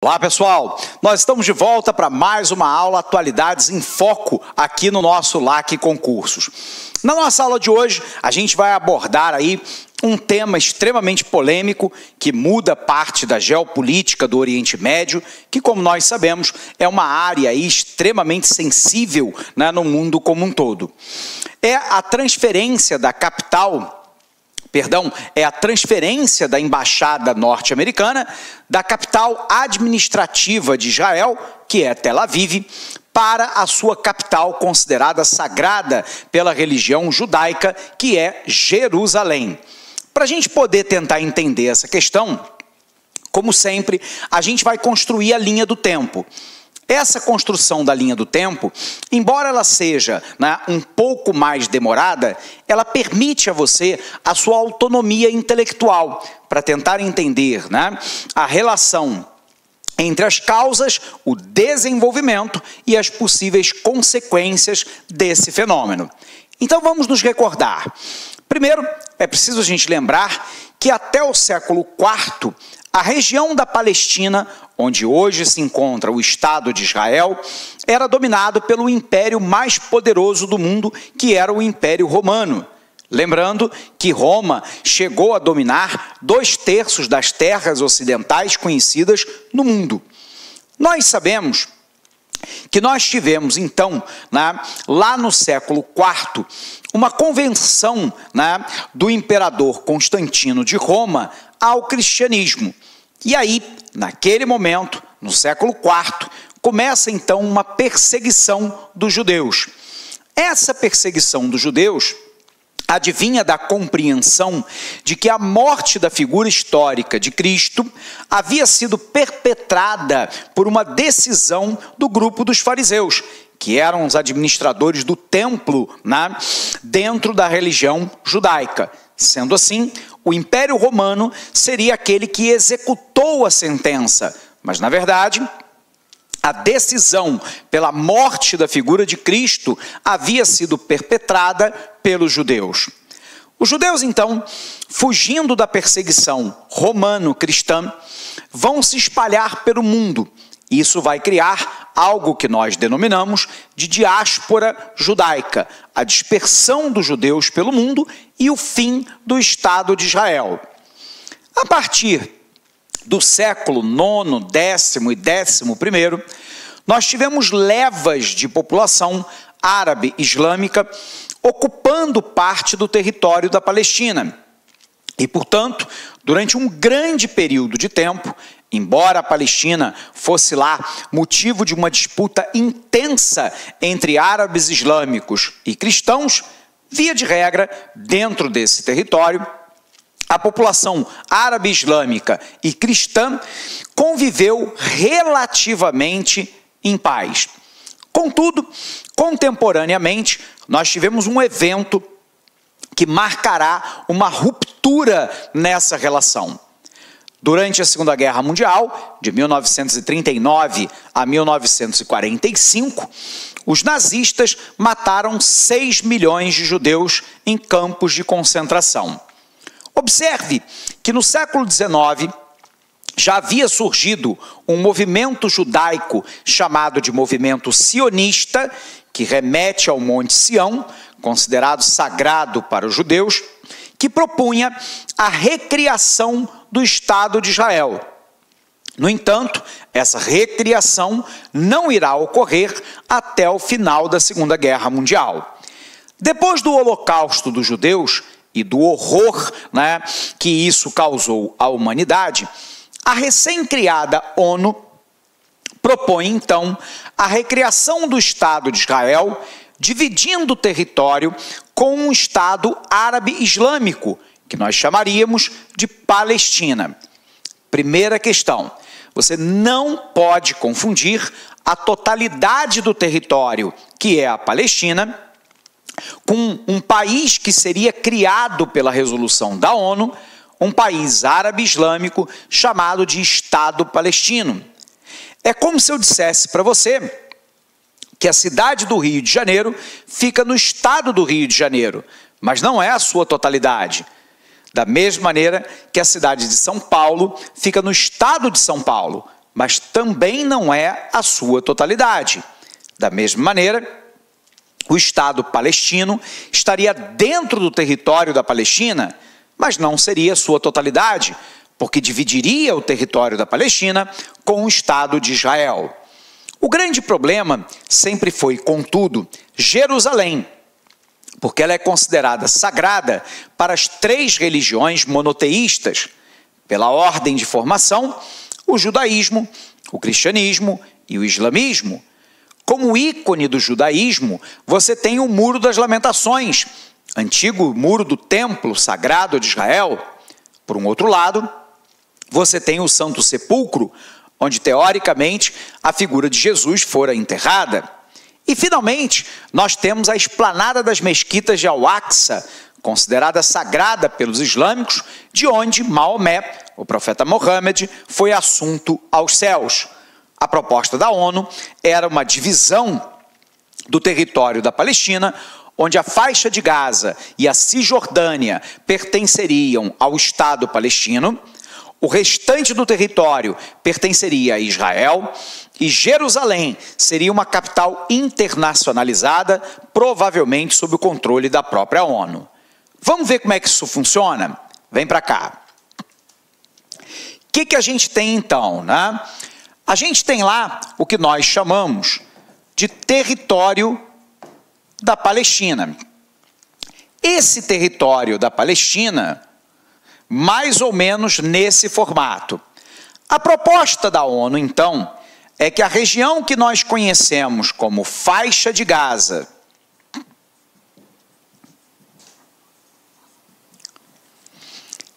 Olá pessoal, nós estamos de volta para mais uma aula Atualidades em Foco aqui no nosso LAC Concursos. Na nossa aula de hoje, a gente vai abordar aí um tema extremamente polêmico que muda parte da geopolítica do Oriente Médio, que, como nós sabemos, é uma área aí extremamente sensível, né, no mundo como um todo. É a transferência da embaixada norte-americana da capital administrativa de Israel, que é Tel Aviv, para a sua capital considerada sagrada pela religião judaica, que é Jerusalém. Para a gente poder tentar entender essa questão, como sempre, a gente vai construir a linha do tempo. Essa construção da linha do tempo, embora ela seja, né, um pouco mais demorada, ela permite a você a sua autonomia intelectual para tentar entender, né, a relação entre as causas, o desenvolvimento e as possíveis consequências desse fenômeno. Então vamos nos recordar. Primeiro, é preciso a gente lembrar que até o século IV, a região da Palestina, onde hoje se encontra o Estado de Israel, era dominado pelo império mais poderoso do mundo, que era o Império Romano. Lembrando que Roma chegou a dominar 2/3 das terras ocidentais conhecidas no mundo. Nós sabemos que nós tivemos, então, né, lá no século IV, uma convenção, né, do imperador Constantino de Roma ao cristianismo. E aí, naquele momento, no século IV, começa então uma perseguição dos judeus. Essa perseguição dos judeus advinha da compreensão de que a morte da figura histórica de Cristo havia sido perpetrada por uma decisão do grupo dos fariseus, que eram os administradores do templo, né, dentro da religião judaica. Sendo assim, o Império Romano seria aquele que executou a sentença, mas, na verdade, a decisão pela morte da figura de Cristo havia sido perpetrada pelos judeus. Os judeus, então, fugindo da perseguição romano-cristã, vão se espalhar pelo mundo. Isso vai criar algo que nós denominamos de diáspora judaica, a dispersão dos judeus pelo mundo e o fim do Estado de Israel. A partir do século IX, X e XI, nós tivemos levas de população árabe islâmica ocupando parte do território da Palestina. E, portanto, durante um grande período de tempo, embora a Palestina fosse lá motivo de uma disputa intensa entre árabes islâmicos e cristãos, via de regra, dentro desse território, a população árabe islâmica e cristã conviveu relativamente em paz. Contudo, contemporaneamente, nós tivemos um evento que marcará uma ruptura nessa relação. Durante a Segunda Guerra Mundial, de 1939 a 1945, os nazistas mataram 6 milhões de judeus em campos de concentração. Observe que no século XIX já havia surgido um movimento judaico chamado de movimento sionista, que remete ao Monte Sião, considerado sagrado para os judeus, que propunha a recriação do Estado de Israel. No entanto, essa recriação não irá ocorrer até o final da Segunda Guerra Mundial. Depois do Holocausto dos judeus e do horror, né, que isso causou à humanidade, a recém-criada ONU propõe, então, a recriação do Estado de Israel, dividindo o território com um Estado árabe islâmico, que nós chamaríamos de Palestina. Primeira questão, você não pode confundir a totalidade do território, que é a Palestina, com um país que seria criado pela resolução da ONU, um país árabe islâmico chamado de Estado palestino. É como se eu dissesse para você que a cidade do Rio de Janeiro fica no estado do Rio de Janeiro, mas não é a sua totalidade. Da mesma maneira que a cidade de São Paulo fica no estado de São Paulo, mas também não é a sua totalidade. Da mesma maneira, o Estado palestino estaria dentro do território da Palestina, mas não seria sua totalidade, porque dividiria o território da Palestina com o Estado de Israel. O grande problema sempre foi, contudo, Jerusalém, porque ela é considerada sagrada para as 3 religiões monoteístas, pela ordem de formação, o judaísmo, o cristianismo e o islamismo. Como ícone do judaísmo, você tem o Muro das Lamentações, antigo muro do templo sagrado de Israel. Por um outro lado, você tem o Santo Sepulcro, onde teoricamente a figura de Jesus fora enterrada. E finalmente, nós temos a esplanada das mesquitas de Al-Aqsa, considerada sagrada pelos islâmicos, de onde Maomé, o profeta Mohammed, foi assunto aos céus. A proposta da ONU era uma divisão do território da Palestina, onde a faixa de Gaza e a Cisjordânia pertenceriam ao Estado palestino, o restante do território pertenceria a Israel e Jerusalém seria uma capital internacionalizada, provavelmente sob o controle da própria ONU. Vamos ver como é que isso funciona? Vem para cá. O que a gente tem então, né? A gente tem lá o que nós chamamos de território da Palestina. Esse território da Palestina, mais ou menos nesse formato. A proposta da ONU, então, é que a região que nós conhecemos como faixa de Gaza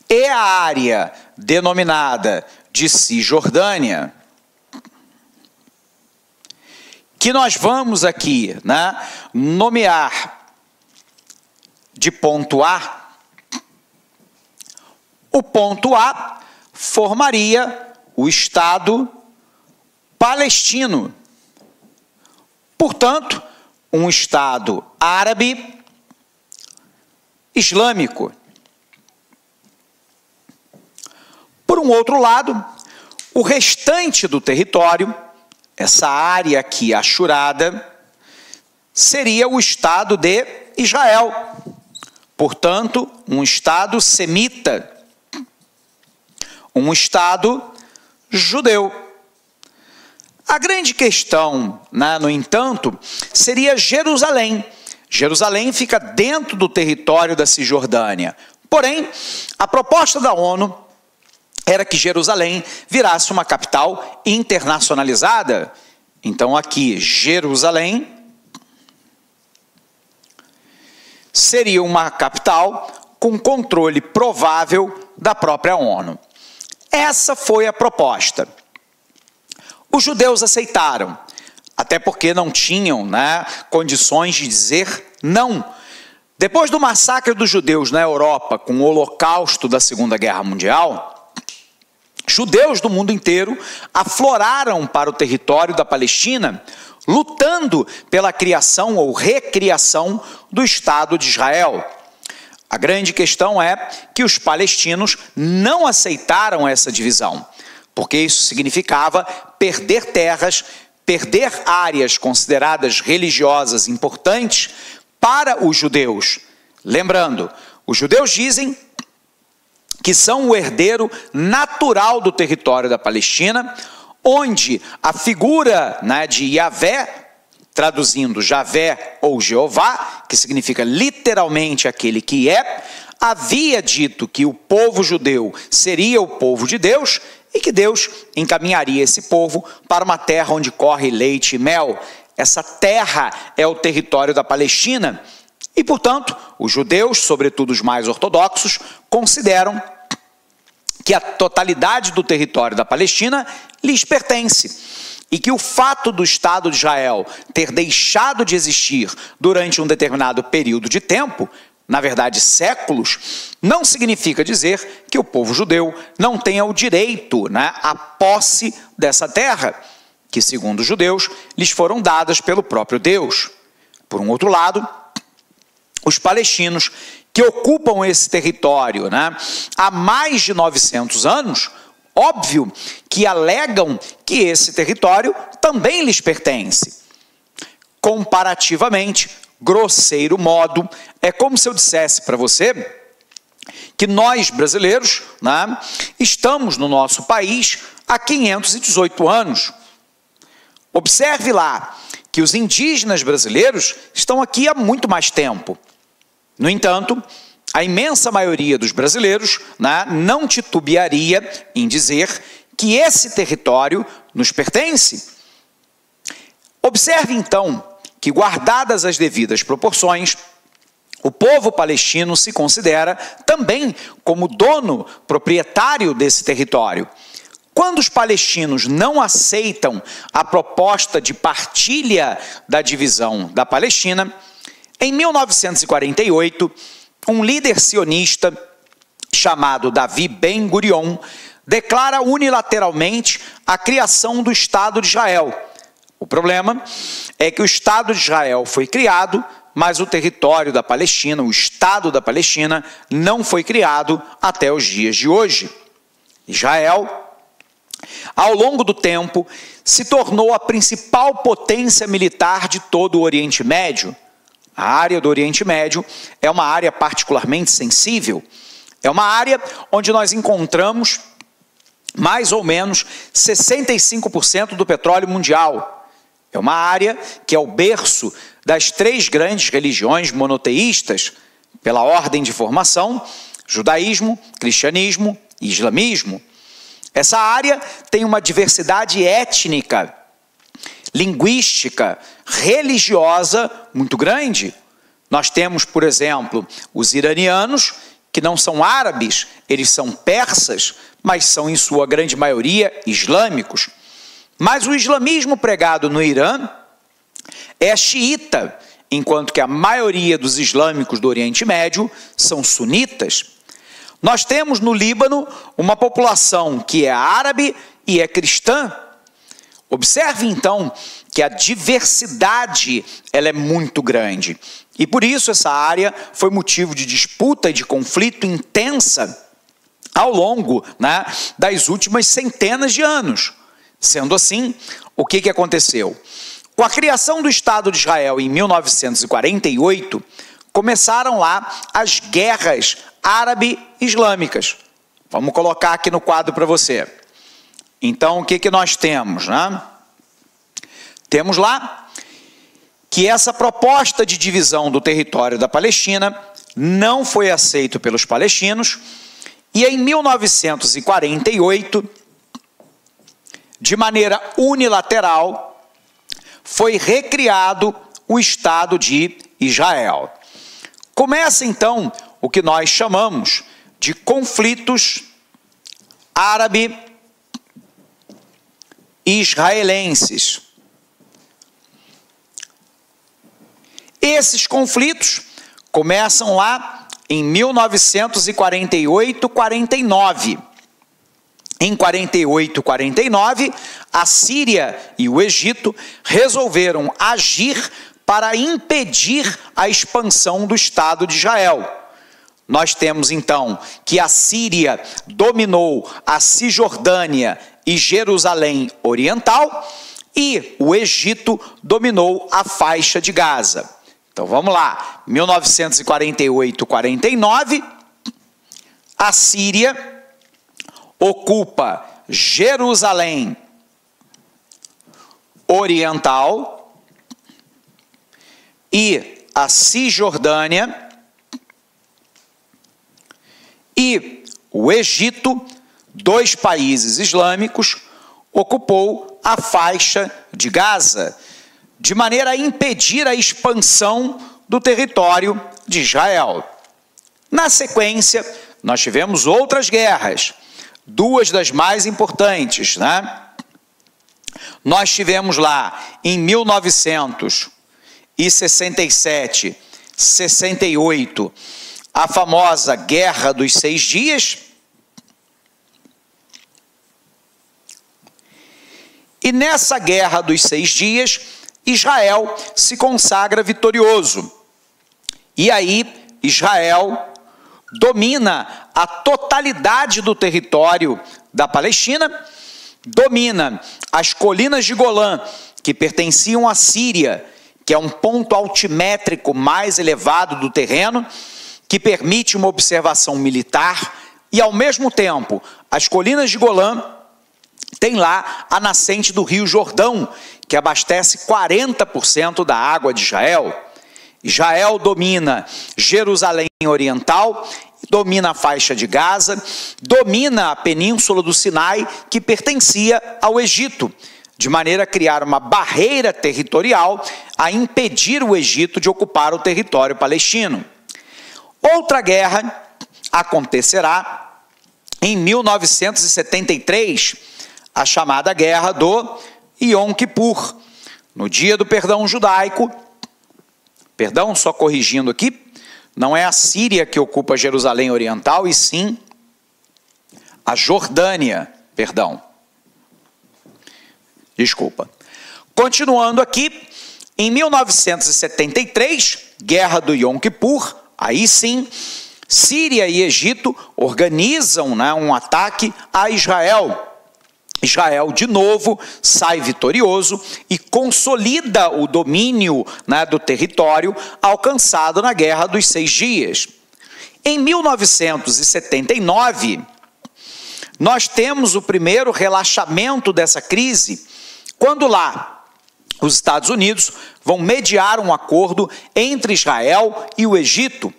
e a área denominada de Cisjordânia, que nós vamos aqui, né, nomear de ponto A, o ponto A formaria o Estado palestino. Portanto, um Estado árabe islâmico. Por um outro lado, o restante do território, essa área aqui achurada, seria o Estado de Israel. Portanto, um Estado semita, um Estado judeu. A grande questão, né, no entanto, seria Jerusalém. Jerusalém fica dentro do território da Cisjordânia. Porém, a proposta da ONU era que Jerusalém virasse uma capital internacionalizada. Então, aqui, Jerusalém seria uma capital com controle provável da própria ONU. Essa foi a proposta. Os judeus aceitaram, até porque não tinham, né, condições de dizer não. Depois do massacre dos judeus na Europa, com o Holocausto da Segunda Guerra Mundial, judeus do mundo inteiro afloraram para o território da Palestina, lutando pela criação ou recriação do Estado de Israel. A grande questão é que os palestinos não aceitaram essa divisão, porque isso significava perder terras, perder áreas consideradas religiosas importantes para os judeus. Lembrando, os judeus dizem que são o herdeiro natural do território da Palestina, onde a figura, né, de Yahvé, traduzindo Javé ou Jeová, que significa literalmente aquele que é, havia dito que o povo judeu seria o povo de Deus e que Deus encaminharia esse povo para uma terra onde corre leite e mel. Essa terra é o território da Palestina e, portanto, os judeus, sobretudo os mais ortodoxos, consideram que a totalidade do território da Palestina lhes pertence e que o fato do Estado de Israel ter deixado de existir durante um determinado período de tempo, na verdade séculos, não significa dizer que o povo judeu não tenha o direito, né, à posse dessa terra, que segundo os judeus lhes foram dadas pelo próprio Deus. Por um outro lado, os palestinos que ocupam esse território, né, há mais de 900 anos, Óbvio que alegam que esse território também lhes pertence. Comparativamente, grosseiro modo, é como se eu dissesse para você que nós, brasileiros, né, estamos no nosso país há 518 anos. Observe lá que os indígenas brasileiros estão aqui há muito mais tempo. No entanto, a imensa maioria dos brasileiros, né, não titubearia em dizer que esse território nos pertence. Observe, então, que, guardadas as devidas proporções, o povo palestino se considera também como dono proprietário desse território. Quando os palestinos não aceitam a proposta de partilha da divisão da Palestina, em 1948, um líder sionista chamado Davi Ben-Gurion declara unilateralmente a criação do Estado de Israel. O problema é que o Estado de Israel foi criado, mas o território da Palestina, o Estado da Palestina, não foi criado até os dias de hoje. Israel, ao longo do tempo, se tornou a principal potência militar de todo o Oriente Médio. A área do Oriente Médio é uma área particularmente sensível. É uma área onde nós encontramos mais ou menos 65% do petróleo mundial. É uma área que é o berço das 3 grandes religiões monoteístas, pela ordem de formação: judaísmo, cristianismo e islamismo. Essa área tem uma diversidade étnica, linguística, religiosa muito grande. Nós temos, por exemplo, os iranianos, que não são árabes, eles são persas, mas são em sua grande maioria islâmicos. Mas o islamismo pregado no Irã é xiita, enquanto que a maioria dos islâmicos do Oriente Médio são sunitas. Nós temos no Líbano uma população que é árabe e é cristã. Observe então que a diversidade ela é muito grande. E por isso essa área foi motivo de disputa e de conflito intensa ao longo, né, das últimas centenas de anos. Sendo assim, o que aconteceu? Com a criação do Estado de Israel em 1948, começaram lá as guerras árabe-islâmicas. Vamos colocar aqui no quadro para você. Então, o que nós temos, né? Temos lá que essa proposta de divisão do território da Palestina não foi aceita pelos palestinos, e em 1948, de maneira unilateral, foi recriado o Estado de Israel. Começa então o que nós chamamos de conflitos árabe-israelenses. Esses conflitos começam lá em 1948-49. Em 48-49, a Síria e o Egito resolveram agir para impedir a expansão do Estado de Israel. Nós temos então que a Síria dominou a Cisjordânia e Jerusalém Oriental e o Egito dominou a faixa de Gaza. Então vamos lá, 1948-49, a Síria ocupa Jerusalém Oriental e a Cisjordânia, e o Egito, 2 países islâmicos, ocupou a faixa de Gaza, de maneira a impedir a expansão do território de Israel. Na sequência, nós tivemos outras guerras, 2 das mais importantes, né? Nós tivemos lá em 1967, 68, a famosa Guerra dos 6 Dias. E nessa Guerra dos 6 Dias, Israel se consagra vitorioso. E aí, Israel domina a totalidade do território da Palestina, domina as colinas de Golã, que pertenciam à Síria, que é um ponto altimétrico mais elevado do terreno, que permite uma observação militar, e ao mesmo tempo, as colinas de Golã têm lá a nascente do Rio Jordão, que abastece 40% da água de Israel. Israel domina Jerusalém Oriental, domina a faixa de Gaza, domina a península do Sinai, que pertencia ao Egito, de maneira a criar uma barreira territorial a impedir o Egito de ocupar o território palestino. Outra guerra acontecerá em 1973, a chamada Guerra do Yom Kippur, no dia do perdão judaico. Perdão, só corrigindo aqui, não é a Síria que ocupa Jerusalém Oriental, e sim a Jordânia, perdão. Desculpa. Continuando aqui, em 1973, Guerra do Yom Kippur, aí sim, Síria e Egito organizam um ataque a Israel. Israel, de novo, sai vitorioso e consolida o domínio do território alcançado na Guerra dos 6 Dias. Em 1979, nós temos o primeiro relaxamento dessa crise, quando lá os Estados Unidos vão mediar um acordo entre Israel e o Egito.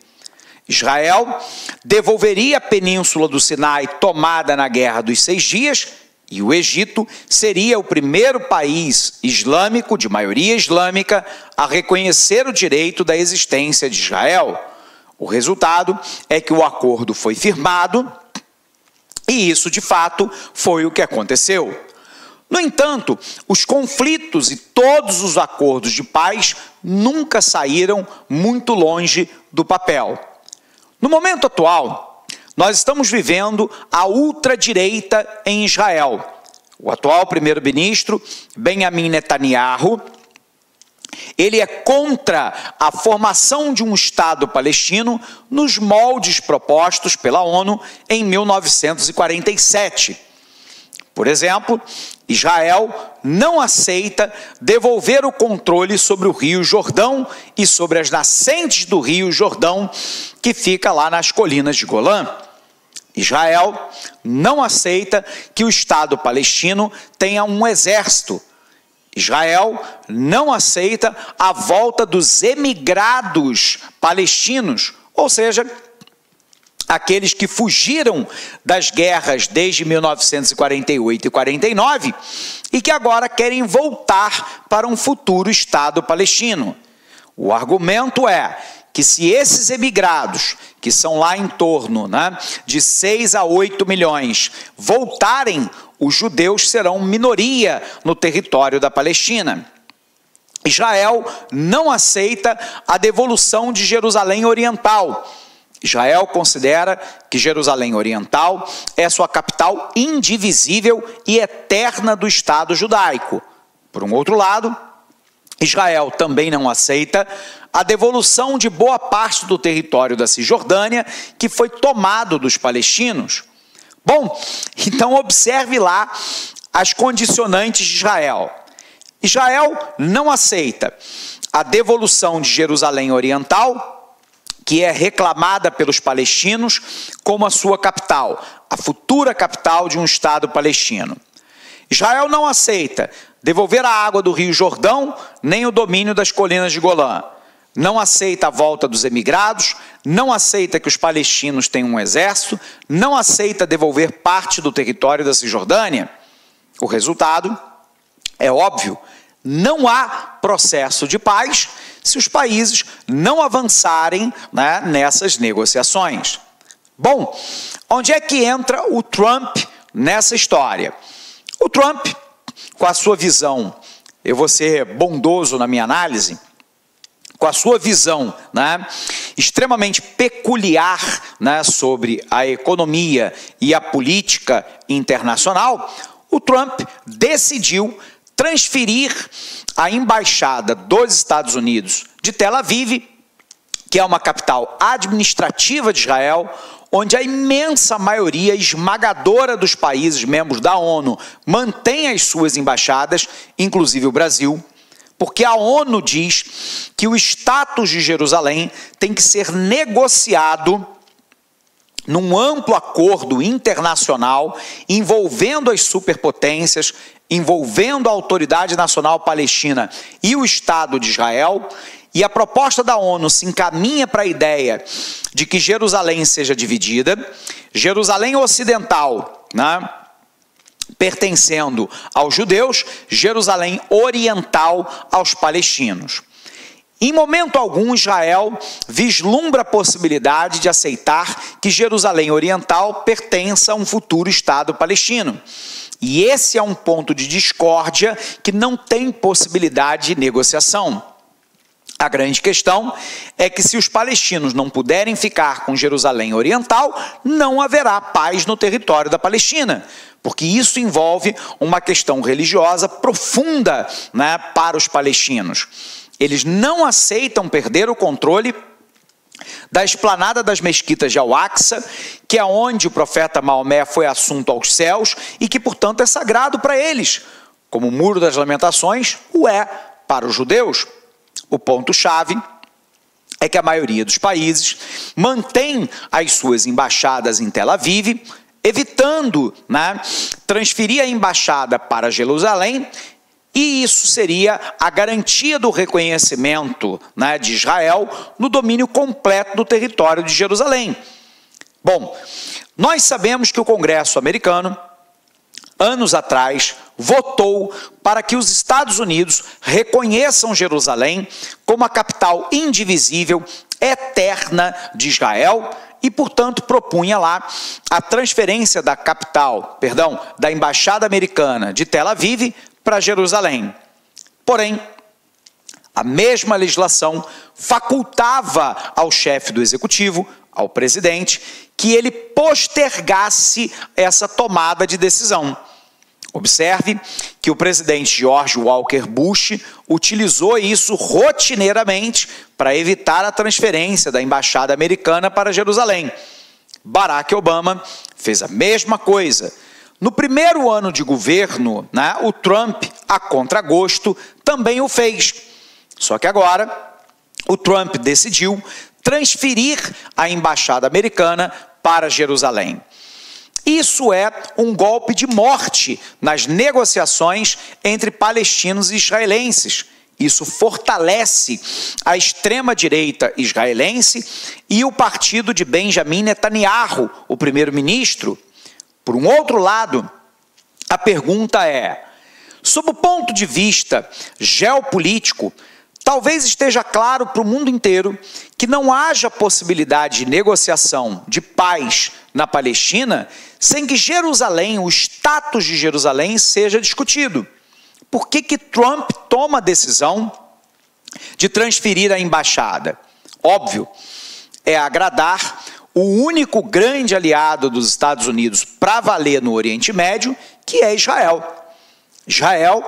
Israel devolveria a península do Sinai tomada na Guerra dos 6 Dias, e o Egito seria o primeiro país islâmico, de maioria islâmica, a reconhecer o direito da existência de Israel. O resultado é que o acordo foi firmado, e isso, de fato, foi o que aconteceu. No entanto, os conflitos e todos os acordos de paz nunca saíram muito longe do papel. No momento atual, nós estamos vivendo a ultradireita em Israel. O atual primeiro-ministro, Benjamin Netanyahu, ele é contra a formação de um Estado palestino nos moldes propostos pela ONU em 1947. Por exemplo, Israel não aceita devolver o controle sobre o Rio Jordão e sobre as nascentes do Rio Jordão, que fica lá nas colinas de Golã. Israel não aceita que o Estado palestino tenha um exército. Israel não aceita a volta dos emigrados palestinos, ou seja, aqueles que fugiram das guerras desde 1948 e 49 e que agora querem voltar para um futuro Estado palestino. O argumento é que se esses emigrados, que são lá em torno de 6 a 8 milhões, voltarem, os judeus serão minoria no território da Palestina. Israel não aceita a devolução de Jerusalém Oriental. Israel considera que Jerusalém Oriental é sua capital indivisível e eterna do Estado judaico. Por um outro lado, Israel também não aceita a devolução de boa parte do território da Cisjordânia, que foi tomado dos palestinos. Bom, então observe lá as condicionantes de Israel. Israel não aceita a devolução de Jerusalém Oriental, que é reclamada pelos palestinos como a sua capital, a futura capital de um Estado palestino. Israel não aceita devolver a água do Rio Jordão, nem o domínio das colinas de Golã. Não aceita a volta dos emigrados, não aceita que os palestinos tenham um exército, não aceita devolver parte do território da Cisjordânia. O resultado é óbvio: não há processo de paz se os países não avançarem nessas negociações. Bom, onde é que entra o Trump nessa história? O Trump, com a sua visão, eu vou ser bondoso na minha análise, com a sua visão extremamente peculiar sobre a economia e a política internacional, o Trump decidiu transferir a embaixada dos Estados Unidos de Tel Aviv, que é uma capital administrativa de Israel, onde a imensa maioria esmagadora dos países membros da ONU mantém as suas embaixadas, inclusive o Brasil, porque a ONU diz que o status de Jerusalém tem que ser negociado num amplo acordo internacional envolvendo as superpotências, envolvendo a Autoridade Nacional Palestina e o Estado de Israel, e a proposta da ONU se encaminha para a ideia de que Jerusalém seja dividida, Jerusalém Ocidental, né, pertencendo aos judeus, Jerusalém Oriental aos palestinos. Em momento algum, Israel vislumbra a possibilidade de aceitar que Jerusalém Oriental pertença a um futuro Estado palestino. E esse é um ponto de discórdia que não tem possibilidade de negociação. A grande questão é que se os palestinos não puderem ficar com Jerusalém Oriental, não haverá paz no território da Palestina, porque isso envolve uma questão religiosa profunda, né, para os palestinos. Eles não aceitam perder o controle da esplanada das mesquitas de Al-Aqsa, que é onde o profeta Maomé foi assunto aos céus e que, portanto, é sagrado para eles, como o Muro das Lamentações o é para os judeus. O ponto-chave é que a maioria dos países mantém as suas embaixadas em Tel Aviv, evitando, né, transferir a embaixada para Jerusalém, e isso seria a garantia do reconhecimento, né, de Israel no domínio completo do território de Jerusalém. Bom, nós sabemos que o Congresso americano, anos atrás, votou para que os Estados Unidos reconheçam Jerusalém como a capital indivisível, eterna de Israel e, portanto, propunha lá a transferência da da embaixada americana de Tel Aviv para Jerusalém. Porém, a mesma legislação facultava ao chefe do executivo, ao presidente, que ele postergasse essa tomada de decisão. Observe que o presidente George Walker Bush utilizou isso rotineiramente para evitar a transferência da embaixada americana para Jerusalém. Barack Obama fez a mesma coisa. No primeiro ano de governo, né, o Trump, a contragosto, também o fez. Só que agora o Trump decidiu transferir a embaixada americana para Jerusalém. Isso é um golpe de morte nas negociações entre palestinos e israelenses. Isso fortalece a extrema-direita israelense e o partido de Benjamin Netanyahu, o primeiro-ministro. Por um outro lado, a pergunta é, sob o ponto de vista geopolítico, talvez esteja claro para o mundo inteiro que não haja possibilidade de negociação de paz na Palestina sem que Jerusalém, o status de Jerusalém, seja discutido. Por que Trump toma a decisão de transferir a embaixada? Óbvio, é agradar o único grande aliado dos Estados Unidos para valer no Oriente Médio, que é Israel. Israel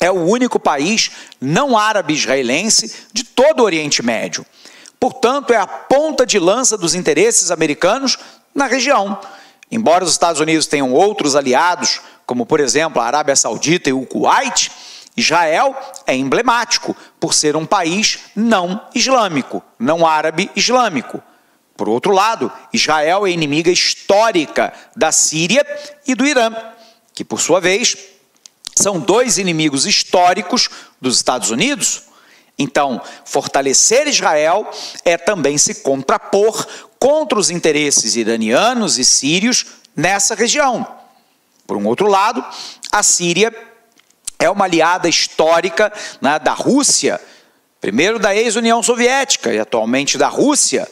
é o único país não árabe israelense de todo o Oriente Médio. Portanto, é a ponta de lança dos interesses americanos na região. Embora os Estados Unidos tenham outros aliados, como por exemplo a Arábia Saudita e o Kuwait, Israel é emblemático por ser um país não islâmico, não árabe islâmico. Por outro lado, Israel é inimiga histórica da Síria e do Irã, que por sua vez são dois inimigos históricos dos Estados Unidos. Então, fortalecer Israel é também se contrapor contra os interesses iranianos e sírios nessa região. Por um outro lado, a Síria é uma aliada histórica, né, da Rússia, primeiro da ex-União Soviética e atualmente da Rússia.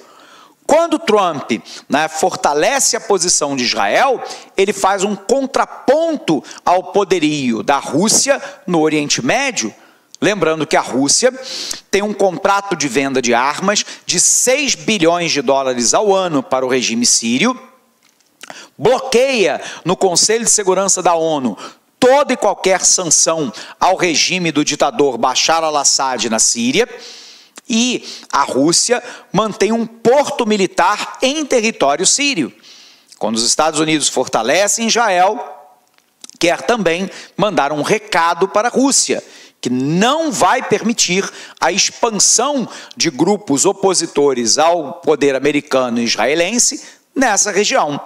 Quando Trump, né, fortalece a posição de Israel, ele faz um contraponto ao poderio da Rússia no Oriente Médio. Lembrando que a Rússia tem um contrato de venda de armas de 6 bilhões de dólares ao ano para o regime sírio, bloqueia no Conselho de Segurança da ONU toda e qualquer sanção ao regime do ditador Bashar al-Assad na Síria, E a Rússia mantém um porto militar em território sírio. Quando os Estados Unidos fortalecem Israel, quer também mandar um recado para a Rússia, que não vai permitir a expansão de grupos opositores ao poder americano e israelense nessa região.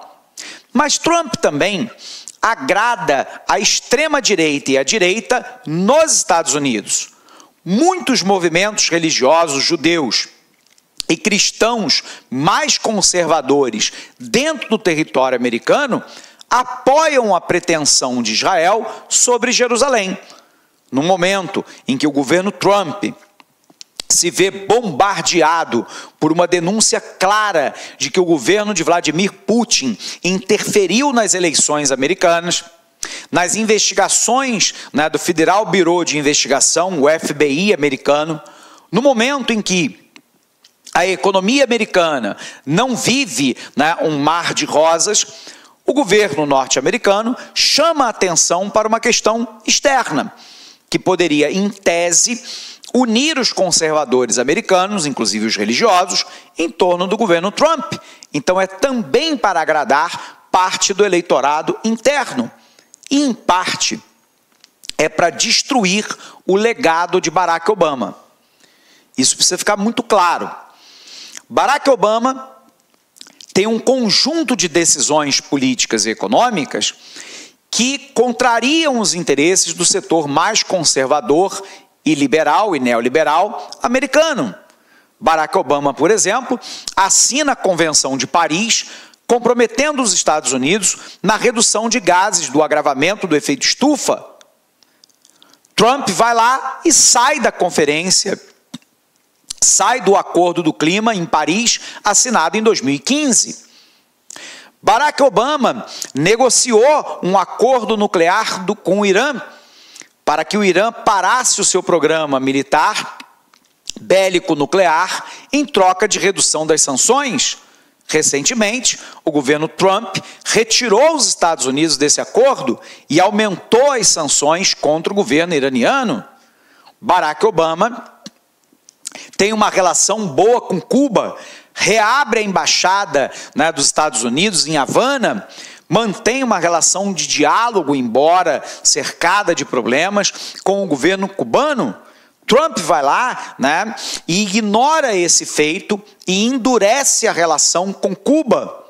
Mas Trump também agrada a extrema-direita e a direita nos Estados Unidos. Muitos movimentos religiosos judeus e cristãos mais conservadores dentro do território americano apoiam a pretensão de Israel sobre Jerusalém. No momento em que o governo Trump se vê bombardeado por uma denúncia clara de que o governo de Vladimir Putin interferiu nas eleições americanas, nas investigações do Federal Bureau de Investigação, o FBI americano, no momento em que a economia americana não vive um mar de rosas, o governo norte-americano chama a atenção para uma questão externa, que poderia, em tese, unir os conservadores americanos, inclusive os religiosos, em torno do governo Trump. Então é também para agradar parte do eleitorado interno. E, em parte, é para destruir o legado de Barack Obama. Isso precisa ficar muito claro. Barack Obama tem um conjunto de decisões políticas e econômicas que contrariam os interesses do setor mais conservador e liberal e neoliberal americano. Barack Obama, por exemplo, assina a Convenção de Paris, comprometendo os Estados Unidos na redução de gases do agravamento do efeito estufa. Trump vai lá e sai da conferência, sai do Acordo do Clima em Paris, assinado em 2015. Barack Obama negociou um acordo nuclear com o Irã para que o Irã parasse o seu programa militar bélico nuclear em troca de redução das sanções. Recentemente, o governo Trump retirou os Estados Unidos desse acordo e aumentou as sanções contra o governo iraniano. Barack Obama tem uma relação boa com Cuba, reabre a embaixada dos Estados Unidos em Havana, mantém uma relação de diálogo, embora cercada de problemas, com o governo cubano. Trump vai lá e ignora esse feito e endurece a relação com Cuba.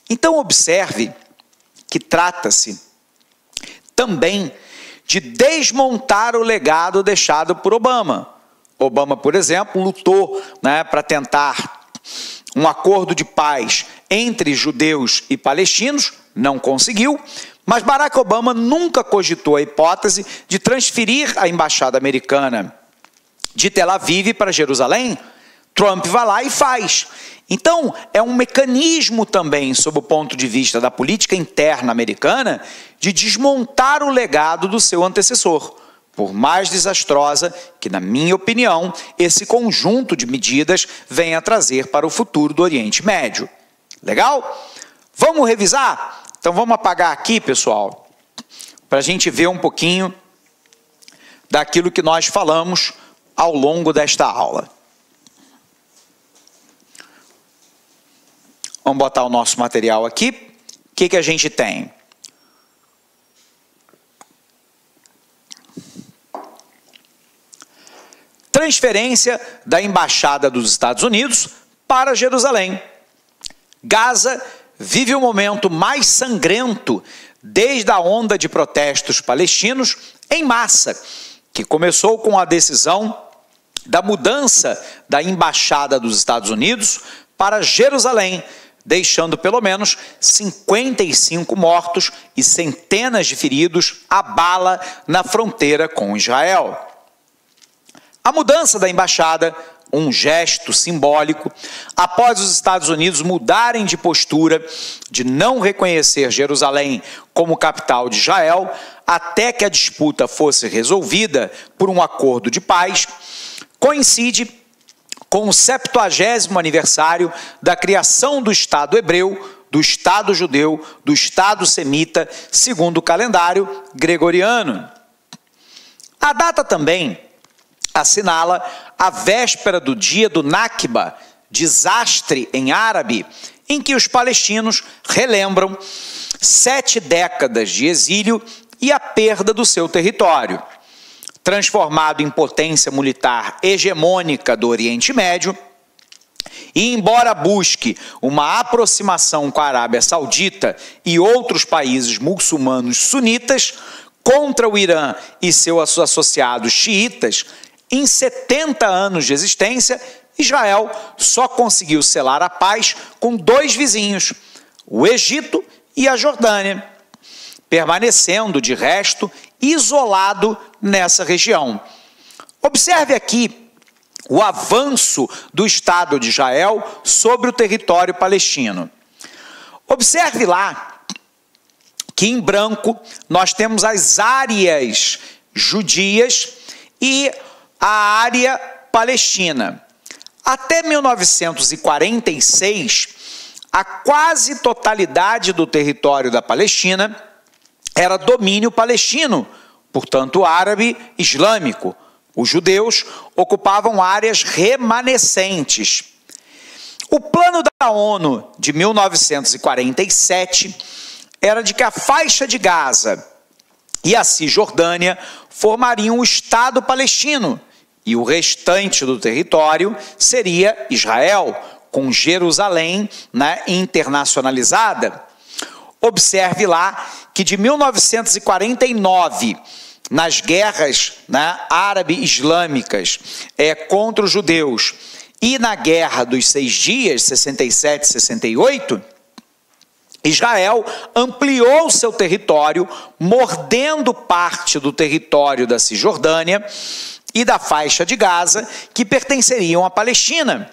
Então observe que trata-se também de desmontar o legado deixado por Obama. Obama, por exemplo, lutou para tentar um acordo de paz entre judeus e palestinos, não conseguiu, mas Barack Obama nunca cogitou a hipótese de transferir a embaixada americana de Tel Aviv para Jerusalém. Trump vai lá e faz. Então, é um mecanismo também, sob o ponto de vista da política interna americana, de desmontar o legado do seu antecessor, por mais desastrosa que, na minha opinião, esse conjunto de medidas venha a trazer para o futuro do Oriente Médio. Legal? Vamos revisar? Então vamos apagar aqui, pessoal, para a gente ver um pouquinho daquilo que nós falamos ao longo desta aula. Vamos botar o nosso material aqui. O que a gente tem? Transferência da embaixada dos Estados Unidos para Jerusalém. Gaza vive o momento mais sangrento desde a onda de protestos palestinos em massa, que começou com a decisão da mudança da embaixada dos Estados Unidos para Jerusalém, deixando pelo menos 55 mortos e centenas de feridos à bala na fronteira com Israel. A mudança da embaixada, um gesto simbólico, após os Estados Unidos mudarem de postura de não reconhecer Jerusalém como capital de Israel, até que a disputa fosse resolvida por um acordo de paz, coincide com o 70º aniversário da criação do Estado hebreu, do Estado judeu, do Estado semita, segundo o calendário gregoriano. A data também assinala à véspera do dia do Nakba, desastre em árabe, em que os palestinos relembram 7 décadas de exílio e a perda do seu território. Transformado em potência militar hegemônica do Oriente Médio, e embora busque uma aproximação com a Arábia Saudita e outros países muçulmanos sunitas contra o Irã e seus associados xiitas, em 70 anos de existência, Israel só conseguiu selar a paz com 2 vizinhos, o Egito e a Jordânia, permanecendo, de resto, isolado nessa região. Observe aqui o avanço do Estado de Israel sobre o território palestino. Observe lá que em branco nós temos as áreas judias e a área palestina. Até 1946, a quase totalidade do território da Palestina era domínio palestino, portanto árabe islâmico. Os judeus ocupavam áreas remanescentes. O plano da ONU de 1947 era de que a faixa de Gaza e a Cisjordânia formariam o Estado palestino e o restante do território seria Israel, com Jerusalém, internacionalizada. Observe lá que de 1949, nas guerras árabe-islâmicas contra os judeus e na Guerra dos 6 Dias, 67 e 68, Israel ampliou seu território, mordendo parte do território da Cisjordânia e da faixa de Gaza, que pertenceriam à Palestina.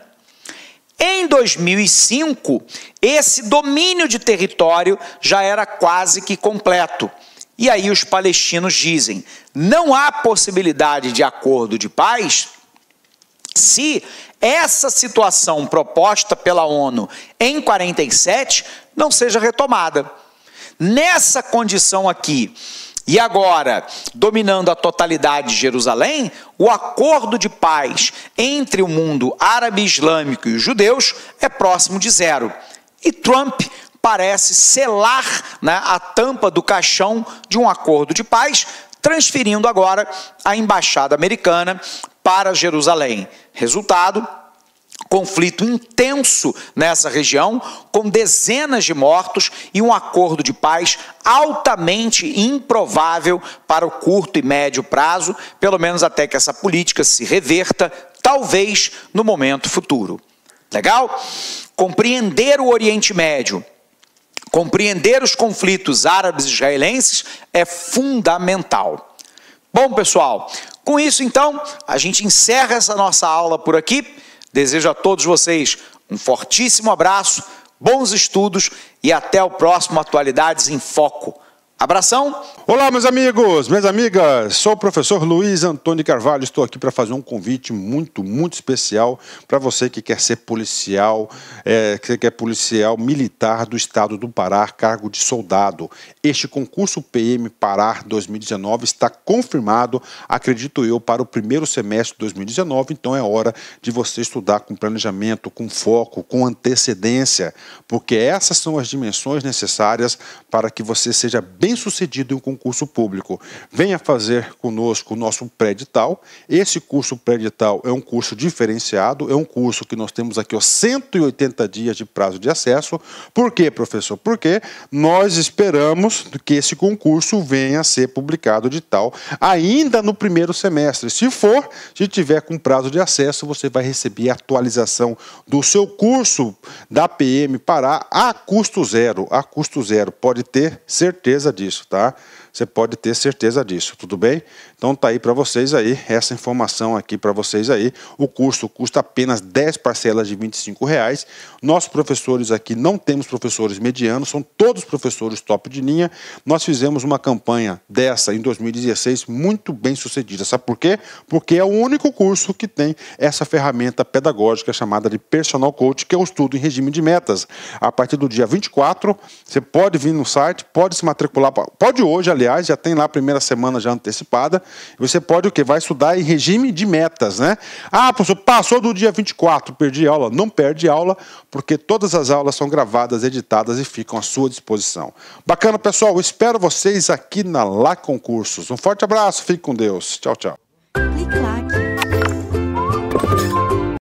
Em 2005, esse domínio de território já era quase que completo. E aí os palestinos dizem, não há possibilidade de acordo de paz se essa situação proposta pela ONU em 47 não seja retomada. Nessa condição aqui, e agora, dominando a totalidade de Jerusalém, o acordo de paz entre o mundo árabe islâmico e os judeus é próximo de zero. E Trump parece selar a tampa do caixão de um acordo de paz, transferindo agora a embaixada americana para Jerusalém. Resultado, conflito intenso nessa região, com dezenas de mortos e um acordo de paz altamente improvável para o curto e médio prazo, pelo menos até que essa política se reverta, talvez no momento futuro. Legal? Compreender o Oriente Médio, compreender os conflitos árabes e israelenses é fundamental. Bom, pessoal, com isso, então, a gente encerra essa nossa aula por aqui. Desejo a todos vocês um fortíssimo abraço, bons estudos e até o próximo Atualidades em Foco. Abração! Olá, meus amigos, minhas amigas, sou o professor Luiz Antônio Carvalho, estou aqui para fazer um convite muito especial para você que quer ser policial, que quer policial militar do estado do Pará, cargo de soldado. Este concurso PM Pará 2019 está confirmado, acredito eu, para o primeiro semestre de 2019, então é hora de você estudar com planejamento, com foco, com antecedência, porque essas são as dimensões necessárias para que você seja bem-sucedido em um concurso público. Venha fazer conosco o nosso pré-edital. Esse curso pré-edital é um curso diferenciado, é um curso que nós temos aqui 180 dias de prazo de acesso. Por quê, professor? Porque nós esperamos que esse concurso venha a ser publicado de tal ainda no primeiro semestre. Se tiver com prazo de acesso, você vai receber a atualização do seu curso da PM Pará a custo zero. A custo zero, pode ter certeza disso, tá? Você pode ter certeza disso, tudo bem? Então tá aí para vocês aí, essa informação aqui para vocês aí. O curso custa apenas 10 parcelas de R$25. Nossos professores aqui, não temos professores medianos, são todos professores top de linha. Nós fizemos uma campanha dessa em 2016 muito bem sucedida. Sabe por quê? Porque é o único curso que tem essa ferramenta pedagógica chamada de Personal Coach, que é o estudo em regime de metas. A partir do dia 24, você pode vir no site, pode se matricular, pode hoje, aliás, aliás, já tem lá a primeira semana já antecipada. Você pode o quê? Vai estudar em regime de metas, né? Ah, professor, passou do dia 24, perdi aula. Não perde aula, porque todas as aulas são gravadas, editadas e ficam à sua disposição. Bacana, pessoal. Eu espero vocês aqui na Lá Concursos. Um forte abraço, fique com Deus. Tchau, tchau.